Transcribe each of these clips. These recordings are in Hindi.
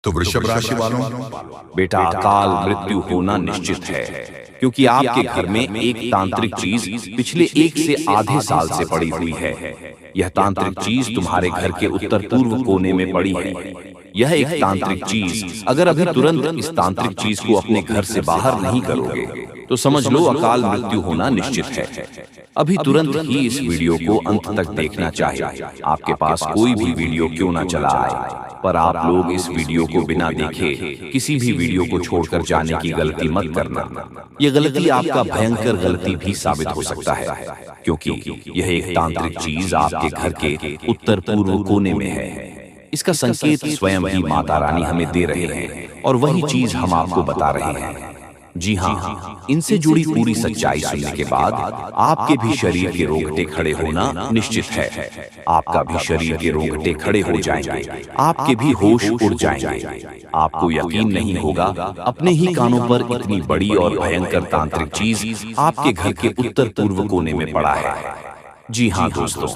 तो वृषभ राशि वालों, बेटा, अकाल मृत्यु होना निश्चित है, क्योंकि आपके घर में एक तांत्रिक चीज पिछले 1 से आधे साल से पड़ी हुई है। यह तांत्रिक चीज तुम्हारे घर के उत्तर पूर्व कोने में पड़ी है। यह एक तांत्रिक चीज, अगर अभी तुरंत इस तांत्रिक चीज को अपने घर से बाहर नहीं करोगे तो समझ लो अकाल मृत्यु होना निश्चित है। अभी तुरंत ही इस वीडियो को अंत तक देखना चाहिए। आपके पास कोई भी वीडियो क्यों ना चला आए, पर आप लोग इस वीडियो को बिना देखे किसी भी वीडियो को छोड़कर जाने की गलती मत करना। यह गलती आपका भयंकर गलती भी साबित हो सकता है, क्योंकि यह एक तांत्रिक चीज आपके घर के उत्तर पूर्व कोने में है। इसका संकेत स्वयं ही माता रानी हमें दे रहे हैं और वही चीज हम आपको बता रहे हैं। जी हाँ, इनसे जुड़ी पूरी सच्चाई सुनने के बाद आपके भी शरीर के रोंगटे खड़े होना निश्चित है। आपका भी शरीर के रोंगटे खड़े हो जाएंगे, आपके भी होश उड़ जाएंगे। आपको यकीन नहीं होगा, अपने ही कानों पर इतनी बड़ी और भयंकर तांत्रिक चीज आपके घर के उत्तर पूर्व कोने में पड़ा है। जी हाँ दोस्तों,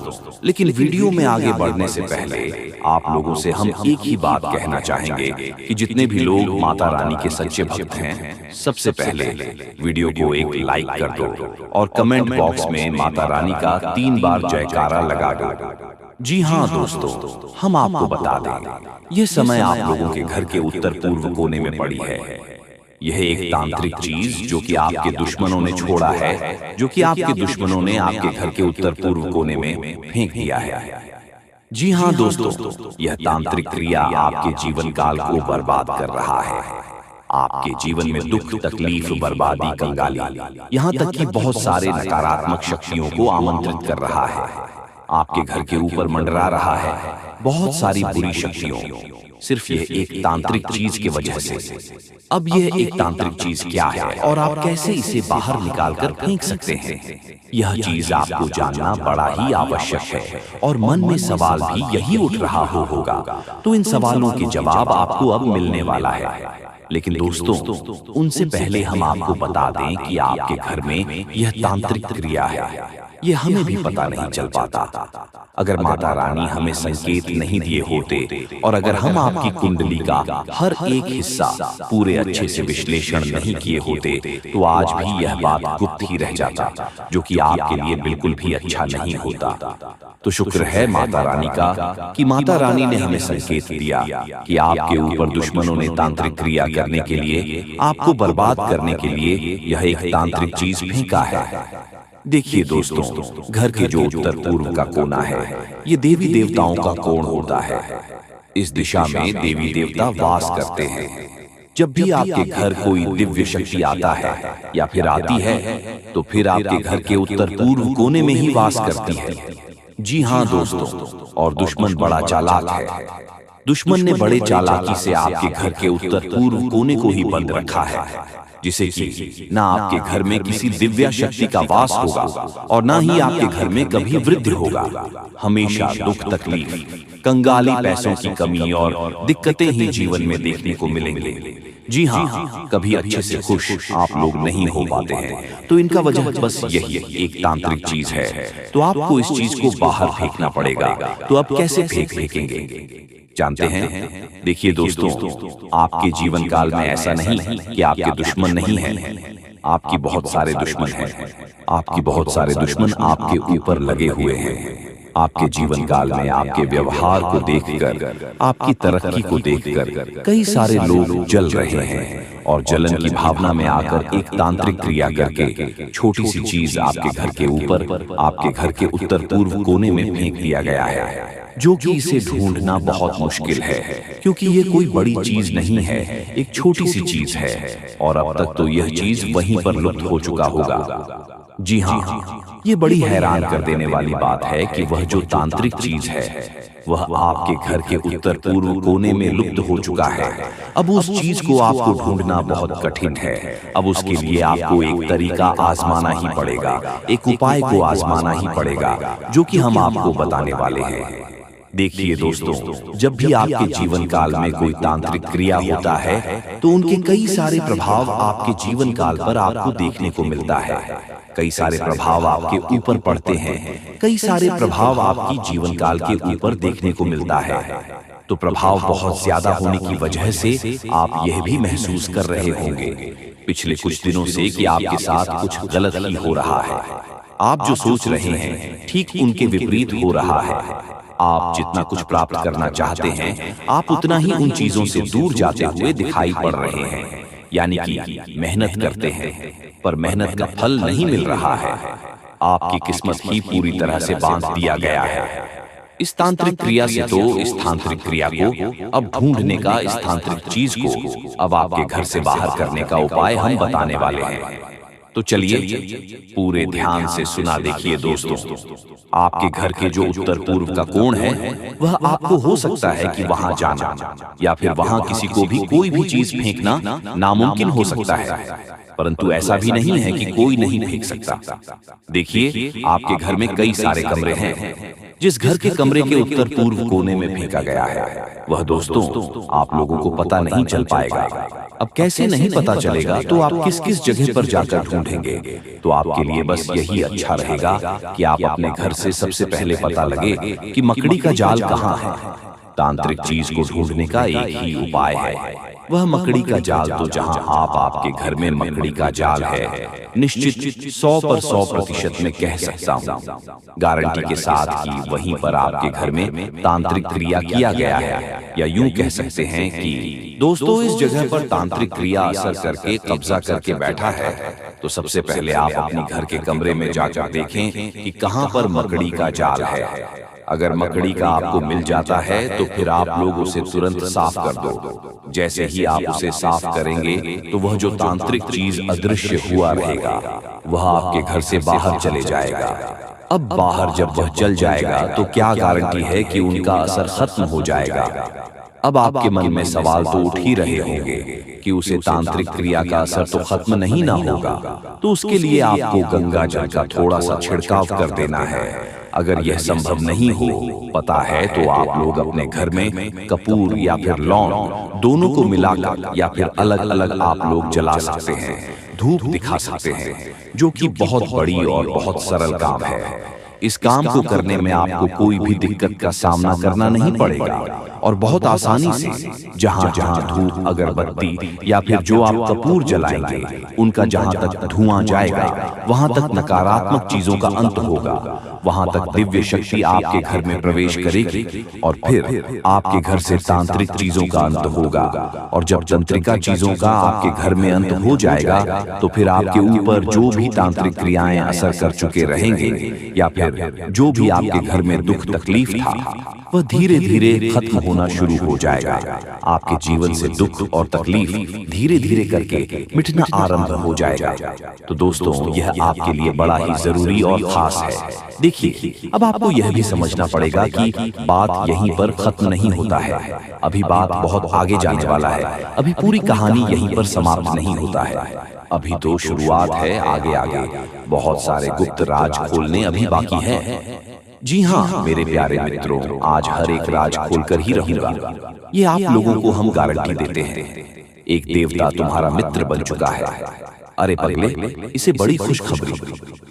लेकिन वीडियो में आगे बढ़ने से पहले आप लोगों से हम एक ही बात कहना चाहेंगे कि जितने भी लोग माता रानी के सच्चे भक्त हैं, सबसे पहले वीडियो को एक लाइक कर दो और कमेंट बॉक्स में माता रानी का 3 बार जयकारा लगा दो। जी हाँ दोस्तों, हम आपको बता दें, यह समय आप लोगों के घर के उत्तर पूर्व कोने में पड़ी है। यह एक तांत्रिक चीज जो कि आपके दुश्मनों ने छोड़ा है, जो कि आपके दुश्मनों ने आपके घर के उत्तर पूर्व कोने में फेंक दिया है। जी हाँ दोस्तों, यह तांत्रिक क्रिया आपके जीवन काल को बर्बाद कर रहा है। आपके जीवन में दुख, तकलीफ, बर्बादी, कंगाली, यहाँ तक कि बहुत सारे नकारात्मक शक्तियों को आमंत्रित कर रहा है। आपके घर के ऊपर मंडरा रहा है बहुत सारी बुरी शक्तियों, सिर्फ यह एक तांत्रिक चीज की वजह से। अब यह एक तांत्रिक चीज क्या है और आप कैसे इसे बाहर निकालकर फेंक सकते हैं, यह चीज आपको जानना बड़ा ही आवश्यक है। और मन में सवाल भी यही उठ रहा होगा, तो इन सवालों के जवाब आपको अब मिलने वाला है। लेकिन दोस्तों, उनसे पहले हम आपको बता दें कि आपके घर में यह तांत्रिक क्रिया है, यह हमें भी पता नहीं चल पाता अगर माता रानी हमें संकेत नहीं दिए होते, और अगर हम आपकी कुंडली का हर एक हिस्सा पूरे अच्छे से विश्लेषण नहीं किए होते, तो आज भी यह बात गुप्त ही रह जाता, जो कि आपके लिए बिल्कुल भी अच्छा नहीं होता। तो शुक्र है माता रानी का कि माता रानी ने हमें संकेत दिया कि आपके ऊपर दुश्मनों ने तांत्रिक क्रिया करने के लिए, आपको बर्बाद करने के लिए यह एक तांत्रिक चीज फेंका है। देखिए दोस्तों, घर के जो उत्तर पूर्व का कोना है, ये देवी देवताओं का कोण होता है। इस दिशा में देवी देवता वास करते हैं। जब भी आपके घर कोई दिव्य शक्ति आता है या फिर आती है, तो फिर आपके घर के उत्तर पूर्व कोने में ही वास करती है। जी हाँ दोस्तों, और दुश्मन बड़ा चालाक है। दुश्मन ने बड़े चालाकी से आपके घर के उत्तर पूर्व कोने को ही बंद रखा है, जिसे कि ना आपके घर में किसी दिव्य शक्ति का वास होगा और ना ही आपके घर में कभी वृद्धि होगा। हमेशा दुख, तकलीफ, कंगाली, पैसों की कमी और दिक्कतें ही जीवन में देखने को मिलेंगे। जी हाँ, कभी अच्छे से खुश आप लोग नहीं हो पाते हैं, तो इनका वजह बस यही एक तांत्रिक चीज है। तो आपको इस चीज को बाहर फेंकना पड़ेगा। तो अब कैसे फेंकेंगे जानते हैं? देखिए दोस्तों, आपके जीवन काल में ऐसा नहीं कि आपके दुश्मन नहीं हैं, आपकी बहुत सारे दुश्मन हैं। आपकी बहुत सारे दुश्मन आपके ऊपर लगे हुए हैं। आपके जीवन काल में आपके व्यवहार को देखकर, आपकी तरक्की को देखकर कई सारे लोग जल रहे हैं, और जलन की भावना में आकर एक तांत्रिक क्रिया करके छोटी सी चीज आपके घर के ऊपर, आपके घर के उत्तर पूर्व कोने में फेंक दिया गया है, जो कि इसे ढूंढना बहुत मुश्किल है, क्योंकि ये कोई बड़ी चीज नहीं है, एक छोटी सी चीज है, और अब तक तो यह चीज वहीं पर लुप्त हो चुका होगा। जी हाँ, ये बड़ी हैरान कर देने वाली बात है कि वह जो तांत्रिक चीज है, वह आपके घर के उत्तर पूर्व कोने में लुप्त हो चुका है। अब उस चीज को आपको ढूंढना बहुत कठिन है। अब उसके लिए आपको एक तरीका आजमाना ही पड़ेगा, एक उपाय को आजमाना ही पड़ेगा, जो कि हम आपको बताने वाले हैं। देखिए दोस्तों, जब भी आपके जीवन काल में कोई तांत्रिक क्रिया होता है, तो उनके कई सारे प्रभाव आपके जीवन काल पर आपको देखने को मिलता है। कई सारे प्रभाव आपके ऊपर पड़ते हैं, कई सारे प्रभाव आपकी जीवन काल के ऊपर देखने को मिलता है। तो प्रभाव बहुत ज्यादा होने की वजह से आप यह भी महसूस कर रहे होंगे पिछले कुछ दिनों से कि आपके साथ कुछ गलत ही हो रहा है। आप जो सोच रहे हैं ठीक उनके विपरीत हो रहा है। आप जितना कुछ प्राप्त करना चाहते हैं आप उतना ही उन चीजों से दूर जाते हुए दिखाई पड़ रहे हैं। यानी कि मेहनत करते हैं पर मेहनत का फल नहीं मिल रहा है। आपकी किस्मत ही पूरी तरह से बांध दिया गया है। इस तांत्रिक क्रिया से तो इस तांत्रिक क्रिया को अब ढूंढने का, इस तांत्रिक चीज को अब आपके घर से बाहर करने का उपाय हम बताने वाले हैं। तो चलिए पूरे ध्यान से सुना देखिए दोस्तों। आपके घर के जो उत्तर पूर्व का कोण है वह आपको हो सकता है कि वहां जाना या फिर वहां किसी को भी कोई भी चीज फेंकना नामुमकिन हो सकता है, परंतु ऐसा भी नहीं है कि कोई नहीं फेंक सकता। देखिए आपके घर में कई सारे कमरे हैं। जिस घर के कमरे के उत्तर पूर्व कोने में फेंका गया है वह दोस्तों आप लोगों को पता नहीं चल पाएगा। अब कैसे नहीं पता चलेगा तो आप किस किस जगह पर जाकर ढूंढेंगे? तो आपके लिए बस यही अच्छा रहेगा कि आप अपने घर से सबसे पहले पता लगे कि मकड़ी का जाल कहाँ है। तांत्रिक चीज को ढूंढने का एक ही उपाय है, वह मकड़ी का जाल। तो जहां आपके घर में मकड़ी का जाल है, निश्चित 100% में कह सकता हूँ गारंटी के साथ कि वहीं पर आपके घर में तांत्रिक क्रिया किया गया है। या यूं कह सकते हैं कि दोस्तों इस जगह पर तांत्रिक क्रिया असर करके कब्जा करके बैठा है। तो सबसे पहले आप अपने घर के कमरे में जाकर देखें कि कहां पर मकड़ी का जाल है। अगर मकड़ी का आपको मिल जाता है तो फिर आप लोग उसे तुरंत साफ कर दो। जैसे ही आप उसे साफ करेंगे तो वह जो तांत्रिक चीज अदृश्य हुआ रहेगा वह आपके घर से बाहर चले जाएगा। अब बाहर जब वह चल जाएगा तो क्या गारंटी है कि उनका असर खत्म हो जाएगा? अब आपके मन में सवाल तो उठ ही रहे होंगे कि उसे तांत्रिक क्रिया का असर तो खत्म नहीं ना होगा, तो उसके लिए आपको गंगा जल का थोड़ा सा छिड़काव कर देना है। अगर यह संभव नहीं हो पता है तो आप लोग अपने घर में कपूर या फिर लौंग दोनों को मिलाकर या फिर अलग अलग आप लोग जला सकते हैं, धूप दिखा सकते हैं, जो कि बहुत बड़ी और बहुत सरल काम है। इस काम को करने में आपको कोई भी दिक्कत का सामना करना नहीं पड़ेगा और बहुत आसानी से जहां जहां धूप, अगरबत्ती या फिर जो आप कपूर जलाएंगे उनका जहां तक धुआं जाएगा वहां तक नकारात्मक चीजों का अंत होगा, वहां तक दिव्य शक्ति आपके घर में प्रवेश करेगी और फिर आपके घर से तांत्रिक चीजों का अंत होगा। और जब तंत्रिका चीजों का आपके घर में अंत हो जाएगा तो फिर आपके ऊपर जो भी तांत्रिक क्रियाएं असर कर चुके रहेंगे या फिर जो भी आपके घर में दुख तकलीफ था वह धीरे धीरे खत्म होना शुरू हो जाएगा। आपके जीवन से दुख और तकलीफ धीरे धीरे करके मिटना आरंभ हो जाएगा। तो दोस्तों यह आपके लिए बड़ा ही जरूरी और खास है। देखिए अब आपको यह भी समझना पड़ेगा कि बात यहीं पर खत्म नहीं होता है, अभी बात बहुत आगे जाने वाला है। अभी पूरी कहानी यहीं पर समाप्त नहीं होता है, अभी तो शुरुआत है। आगे आगे बहुत सारे गुप्त राज खोलने अभी बाकी है। जी हाँ मेरे प्यारे मित्रों, आज हर एक राज खोलकर ही रहूंगा, ये आप लोगों को हम गारंटी देते हैं। एक देवता तुम्हारा मित्र बन चुका है। अरे पगले, इसे बड़ी खुशखबरी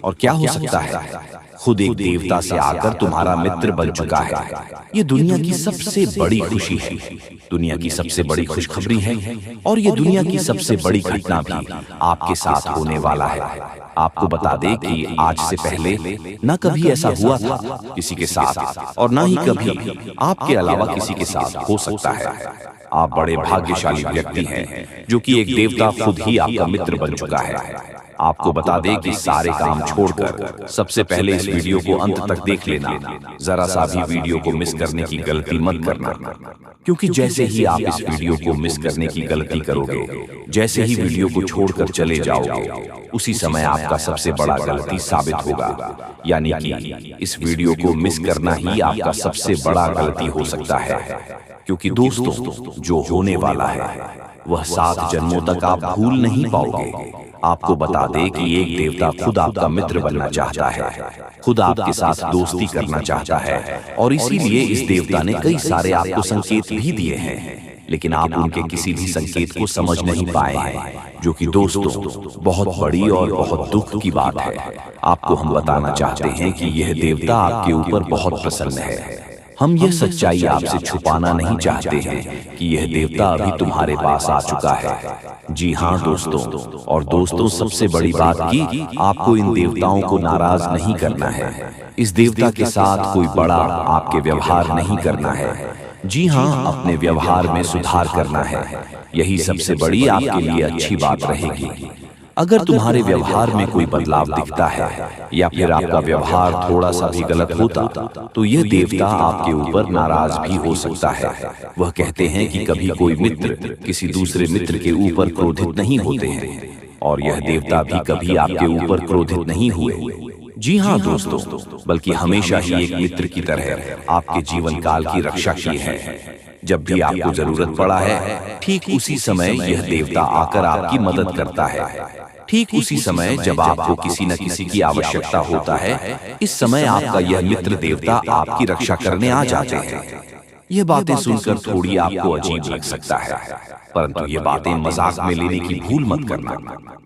और क्या हो सकता है? खुद एक देवता से आकर तुम्हारा मित्र बन चुका है। ये दुनिया की सबसे बड़ी खुशी है, दुनिया की सबसे बड़ी खुशखबरी है और ये दुनिया की सबसे बड़ी घटना भी आपके साथ होने वाला है। आपको बता दें कि आज से पहले न कभी ऐसा हुआ था किसी के साथ और न ही कभी आपके अलावा किसी के साथ हो सकता है। आप बड़े भाग्यशाली व्यक्ति हैं जो कि एक देवता खुद ही आपका मित्र बन चुका है। आपको बता दें कि सारे काम छोड़कर सबसे पहले इस वीडियो को अंत तक देख लेना। जरा सा भी वीडियो को मिस करने की गलती मत करना, क्योंकि जैसे ही आप इस वीडियो को मिस करने की गलती करोगे, जैसे ही वीडियो को छोड़कर चले जाओगे, उसी समय आपका सबसे बड़ा गलती साबित होगा। यानी कि इस वीडियो को मिस करना ही आपका सबसे बड़ा गलती हो सकता है, क्योंकि दोस्तों जो होने वाला है वह 7 जन्मों तक आप भूल नहीं पाओगे। आपको बता दें कि एक देवता खुद आपका मित्र बनना चाहता है, खुद आपके साथ दोस्ती करना चाहता है और इसीलिए इस देवता ने कई सारे आपको संकेत भी दिए हैं, लेकिन आप उनके किसी भी संकेत को समझ नहीं पाए हैं, जो कि दोस्तों बहुत बड़ी और बहुत दुख की बात है। आपको हम बताना चाहते हैं कि यह देवता आपके ऊपर बहुत प्रसन्न है। हम यह सच्चाई आपसे छुपाना नहीं चाहते हैं कि यह देवता अभी तुम्हारे पास आ चुका है। जी हाँ दोस्तों, और दोस्तों सबसे बड़ी बात कि आपको इन देवताओं को नाराज नहीं करना है। इस देवता के साथ कोई बड़ा आपके व्यवहार नहीं करना है। जी हाँ, अपने व्यवहार में सुधार करना है। यही सबसे बड़ी आपके लिए अच्छी बात रहेगी। अगर तुम्हारे व्यवहार में कोई बदलाव दिखता है या फिर आपका व्यवहार थोड़ा सा भी गलत होता तो यह देवता आपके ऊपर नाराज भी हो सकता है। वह कहते हैं कि कभी कोई मित्र किसी दूसरे मित्र के ऊपर क्रोधित नहीं होते हैं, और यह देवता भी कभी आपके ऊपर क्रोधित नहीं हुए। जी हाँ दोस्तों, बल्कि हमेशा ही एक मित्र की तरह आपके जीवन काल की रक्षा की है। जब भी आपको जरूरत पड़ा है, ठीक उसी समय यह देवता आकर आपकी मदद करता है। ठीक उसी समय जब आपको किसी न किसी की आवश्यकता होता है, इस समय आपका यह मित्र देवता आपकी रक्षा करने आ जाते हैं। यह बातें सुनकर थोड़ी आपको अजीब लग सकता है, परंतु ये बातें मजाक में लेने की भूल मत करना।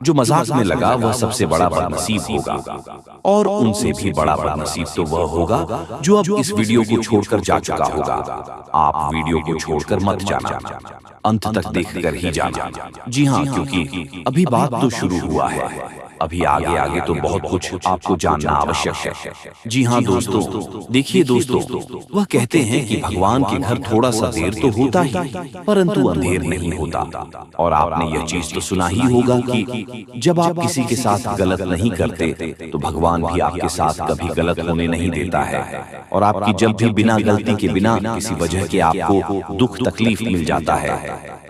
जो मजाक में लगा वह सबसे बड़ा बदनसीब होगा, और उनसे भी बड़ा बदनसीब तो वह होगा जो अब इस वीडियो को छोड़कर जा चुका होगा। आप वीडियो को छोड़कर मत जाना, अंत तक देखकर ही जाना। जी हाँ, क्योंकि अभी बात तो शुरू हुआ है। अभी आगे आगे तो बहुत कुछ आपको जानना आवश्यक है। जी हाँ दोस्तों, देखिए दोस्तों, वह कहते हैं कि भगवान के घर थोड़ा सा देर तो होता ही, परंतु अंधेर नहीं होता। और आपने यह चीज तो सुना ही होगा कि जब आप किसी के साथ गलत नहीं करते तो भगवान भी आपके साथ कभी गलत होने नहीं देता है। और आपकी जब भी बिना गलती के, बिना किसी वजह के आपको दुख तकलीफ मिल जाता है,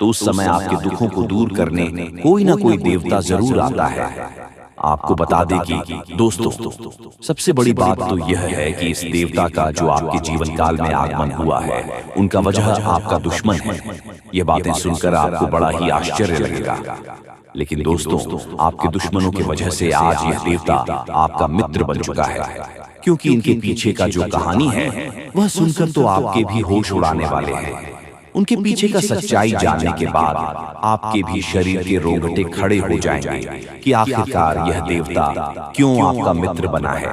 तो उस समय आपके दुखों को दूर करने कोई ना कोई देवता जरूर आता है। आपको बता दें कि दोस्तों, सबसे बड़ी बात तो यह है कि इस देवता का जो आपके जीवन काल में आगमन हुआ है, उनका वजह आपका दुश्मन है। ये बातें सुनकर आपको बड़ा ही आश्चर्य लगेगा, लेकिन दोस्तों, आपके दुश्मनों की वजह से आज यह देवता आपका मित्र बन चुका है। क्योंकि इनके पीछे का जो कहानी है वह सुनकर तो आपके भी होश उड़ाने वाले हैं। उनके पीछे का सच्चाई जानने के बाद आपके भी शरीर के रोंगटे खड़े हो जाएंगे कि आखिरकार यह देवता क्यों आपका मित्र बना है।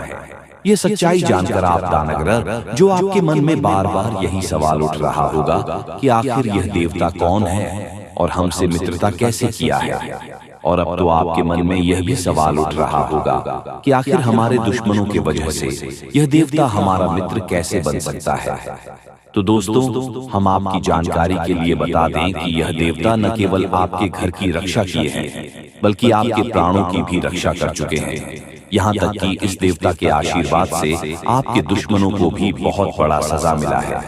यह सच्चाई जानकर आप दानगरर, जो आपके मन में बार बार यही सवाल उठ रहा होगा कि आखिर यह देवता कौन है और हमसे मित्रता कैसे किया है, और अब तो आपके मन में यह भी सवाल उठ रहा होगा कि आखिर हमारे दुश्मनों की वजह से यह देवता हमारा मित्र कैसे बन सकता है। तो दोस्तों, हम आपकी जानकारी के लिए बता दें कि यह देवता न केवल आपके घर की रक्षा किए हैं, बल्कि आपके प्राणों की भी रक्षा कर चुके हैं। यहाँ तक कि इस देवता के आशीर्वाद से आपके दुश्मनों को भी बहुत बड़ा सजा मिला है।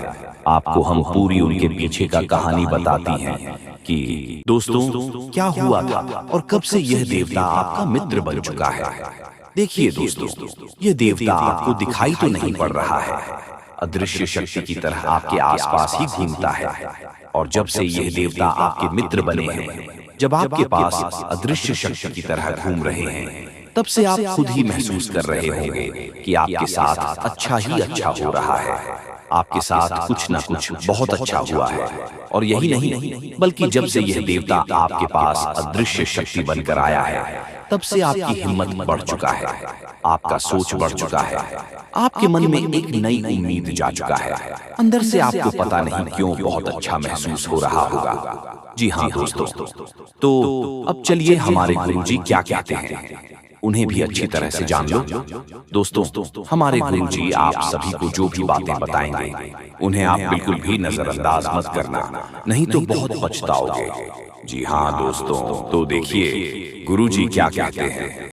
आपको हम पूरी उनके पीछे का कहानी बताती हैं कि दोस्तों क्या हुआ था और कब से यह देवता आपका मित्र बन चुका है। देखिए दोस्तों, यह देवता आपको दिखाई तो नहीं पड़ रहा है, अदृश्य शक्ति की तरह आपके आसपास ही घूमता है। और जब से यह देवता आपके मित्र बने हैं, जब आपके पास अदृश्य शक्ति की तरह घूम रहे हैं, तब से आप खुद ही महसूस कर रहे होंगे कि आपके साथ अच्छा ही अच्छा हो रहा है। आपके साथ कुछ ना कुछ बहुत अच्छा हुआ है। और यही नहीं, बल्कि जब से यह देवता आपके पास अदृश्य शक्ति बनकर आया है, तब से आपकी हिम्मत बढ़ चुका है, आपका सोच बढ़ चुका है, आपके मन में एक नई उम्मीद जा चुका है। अंदर से आपको पता नहीं क्यों बहुत अच्छा महसूस हो रहा होगा। जी हाँ दोस्तों, तो अब चलिए हमारे गुरुजी क्या कहते हैं उन्हें भी अच्छी तरह से जान लो। दोस्तों, हमारे गुरुजी आप सभी को जो भी बातें बताएंगे उन्हें आप बिल्कुल भी नजरअंदाज मत करना, नहीं तो बहुत पछताओगे। जी हाँ दोस्तों, तो देखिए गुरुजी क्या कहते हैं।